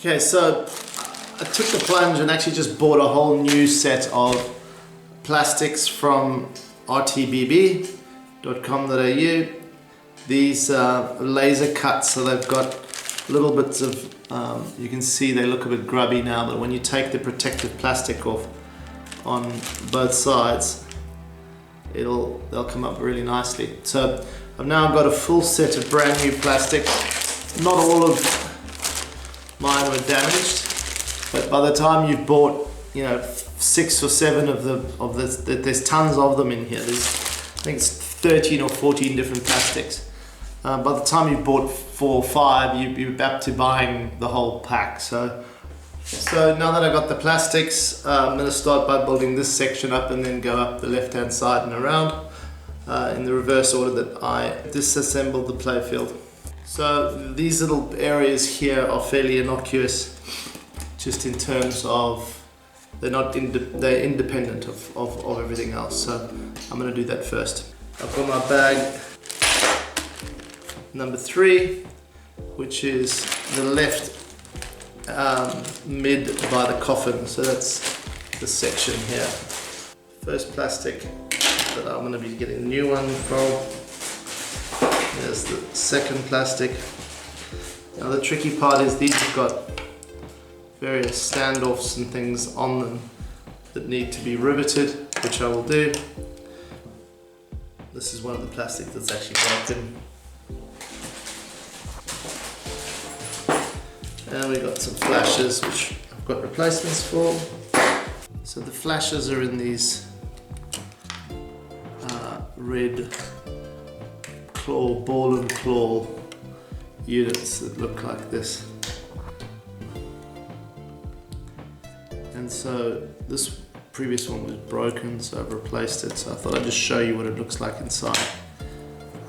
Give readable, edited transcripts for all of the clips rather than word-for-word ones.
Okay, so I took the plunge and actually just bought a whole new set of plastics from rtbb.com.au. These laser cuts, so they've got little bits of, you can see they look a bit grubby now, but when you take the protective plastic off on both sides, they'll come up really nicely. So I've now got a full set of brand new plastic. Not all of mine were damaged, but by the time you've bought, 6 or 7 of there's tons of them in here. There's, I think it's 13 or 14 different plastics. By the time you've bought 4 or 5, you're up to buying the whole pack. So now that I've got the plastics, I'm going to start by building this section up and then go up the left-hand side and around in the reverse order that I disassembled the playfield. So these little areas here are fairly innocuous, just in terms of they're independent of everything else. So I'm going to do that first. I've got my bag number 3, which is the left mid by the coffin. So that's the section here. First plastic that I'm going to be getting a new one from. There's the second plastic. Now the tricky part is these have got various standoffs and things on them that need to be riveted, which I will do. This is one of the plastic that's actually broken. And we got some flashes, which I've got replacements for. So the flashes are in these red ball and claw units that look like this. And so this previous one was broken, so I've replaced it. So I thought I'd just show you what it looks like inside.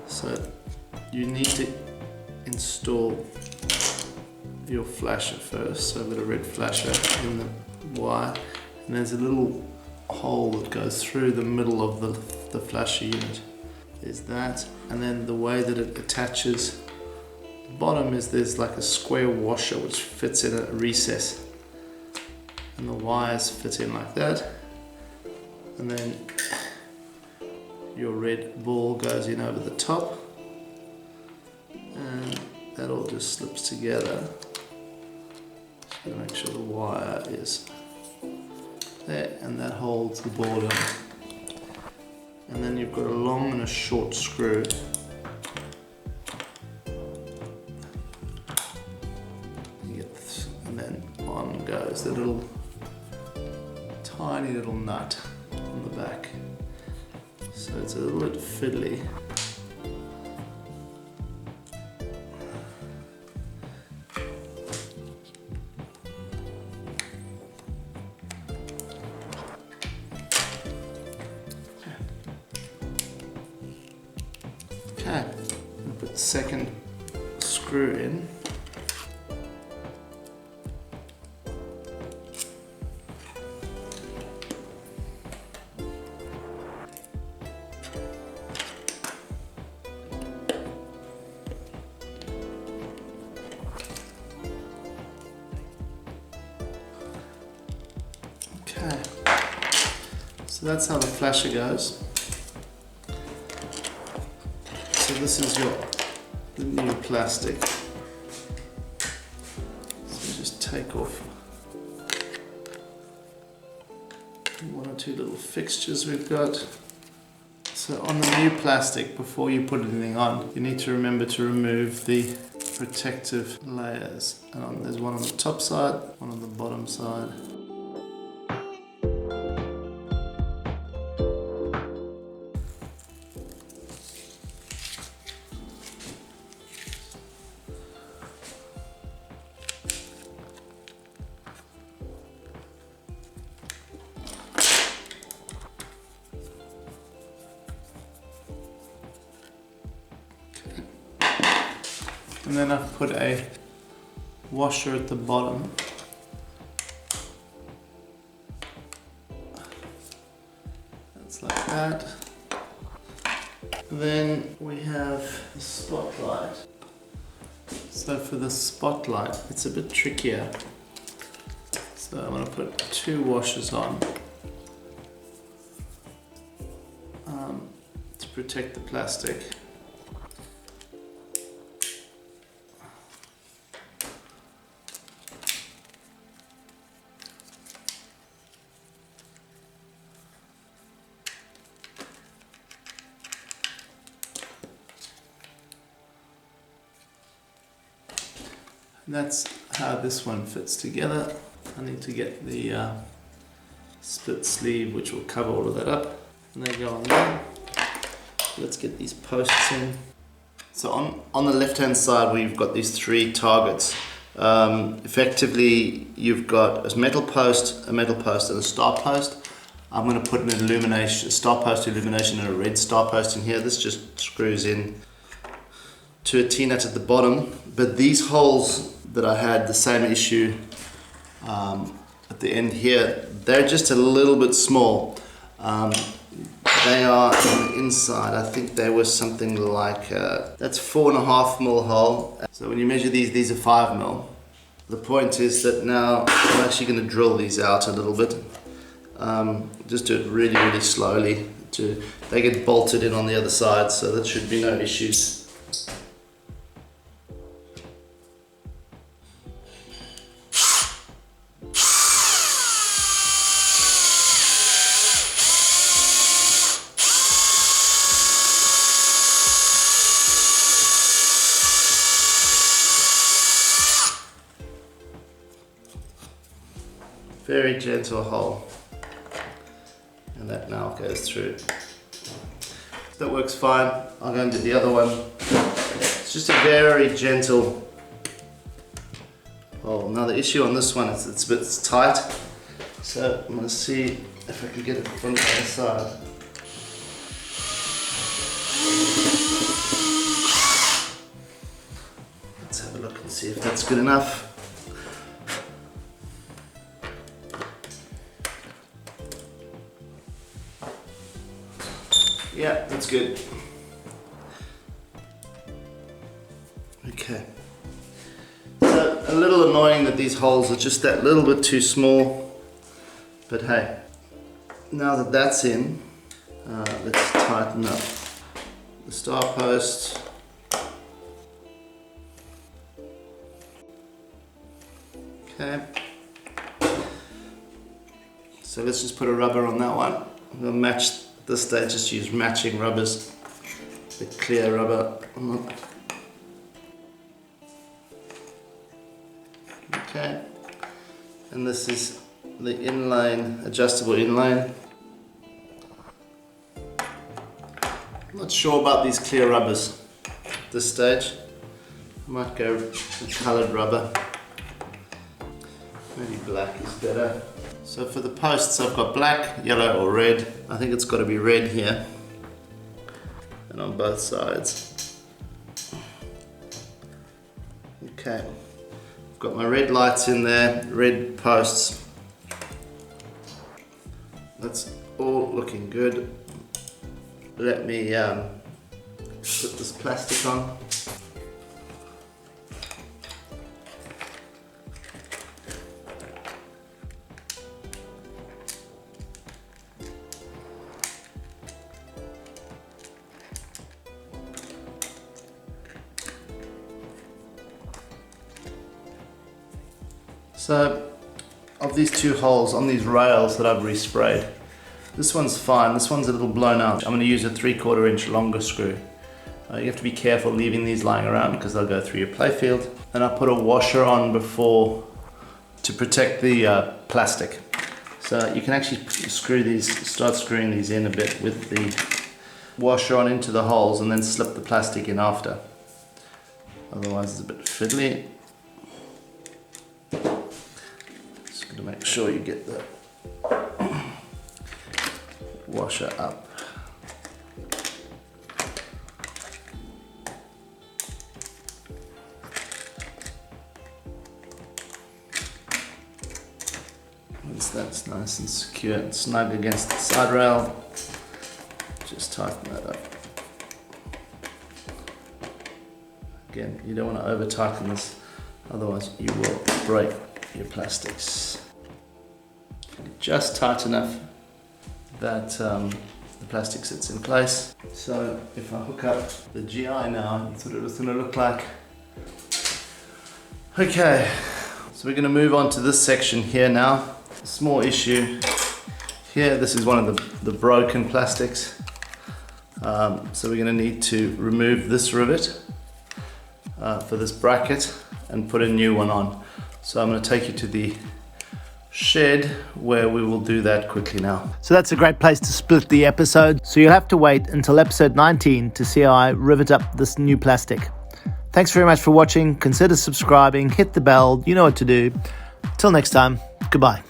So you need to install your flasher first. So I've got a red flasher in the wire, and there's a little hole that goes through the middle of the flasher unit. There's that, and then the way that it attaches, the bottom is there's like a square washer which fits in a recess, and the wires fit in like that, and then your red ball goes in over the top, and that all just slips together. Just gonna make sure the wire is there, and that holds the ball in. And then you've got a long and a short screw. And then on goes the little tiny little nut on the back. So it's a little bit fiddly. Okay, I'm going to put the second screw in. Okay, so that's how the flasher goes. So this is the new plastic. So just take off 1 or 2 little fixtures we've got. So on the new plastic, before you put anything on, you need to remember to remove the protective layers. And there's one on the top side, one on the bottom side. And then I've put a washer at the bottom. That's like that. Then we have the spotlight. So for the spotlight, it's a bit trickier. So I'm going to put 2 washers on to protect the plastic. And that's how this one fits together. I need to get the split sleeve which will cover all of that up. And they go on there. Let's get these posts in. So on the left hand side we've got these 3 targets. Effectively you've got a metal post, and a star post. I'm going to put a star post illumination and a red star post in here. This just screws in to a T-nut at the bottom, but these holes that I had the same issue at the end here, they're just a little bit small. They are on the inside, I think they were something like, that's 4.5mm hole. So when you measure these are 5mm. The point is that now I'm actually going to drill these out a little bit. Just do it really, really slowly. They get bolted in on the other side, so that should be no issues. Very gentle hole, and that now goes through. That works fine. I'll go and do the other one. It's just a very gentle hole. Now the issue on this one is it's a bit tight, so I'm going to see if I can get it from the other side. Let's have a look and see if that's good enough. Yeah, that's good. Okay. So a little annoying that these holes are just that little bit too small, but hey, now that that's in, let's tighten up the star post. Okay. So let's just put a rubber on that one. We'll match. This stage, just use matching rubbers, the clear rubber. Okay, and this is the inline, adjustable inline. Not sure about these clear rubbers at this stage. I might go with coloured rubber. Maybe black is better. So for the posts I've got black, yellow or red. I think it's got to be red here. And on both sides. Okay. I've got my red lights in there, red posts. That's all looking good. Let me put this plastic on. So, of these 2 holes on these rails that I've resprayed, this one's fine, this one's a little blown out. I'm going to use a 3/4 inch longer screw. You have to be careful leaving these lying around because they'll go through your playfield. And I put a washer on before to protect the plastic. So you can actually start screwing these in a bit with the washer on into the holes and then slip the plastic in after. Otherwise it's a bit fiddly. To make sure you get the washer up. Once that's nice and secure and snug against the side rail, just tighten that up. Again, you don't want to over tighten this, otherwise you will break your plastics. Just tight enough that the plastic sits in place. So if I hook up the GI now, that's what it was going to look like. Okay, so we're going to move on to this section here now. A small issue here. This is one of the broken plastics. So we're going to need to remove this rivet for this bracket and put a new one on. So I'm going to take you to the shed where we will do that quickly now. So that's a great place to split the episode. So you'll have to wait until episode 19 to see how I rivet up this new plastic. Thanks very much for watching. Consider subscribing, hit the bell, you know what to do. Till next time, goodbye.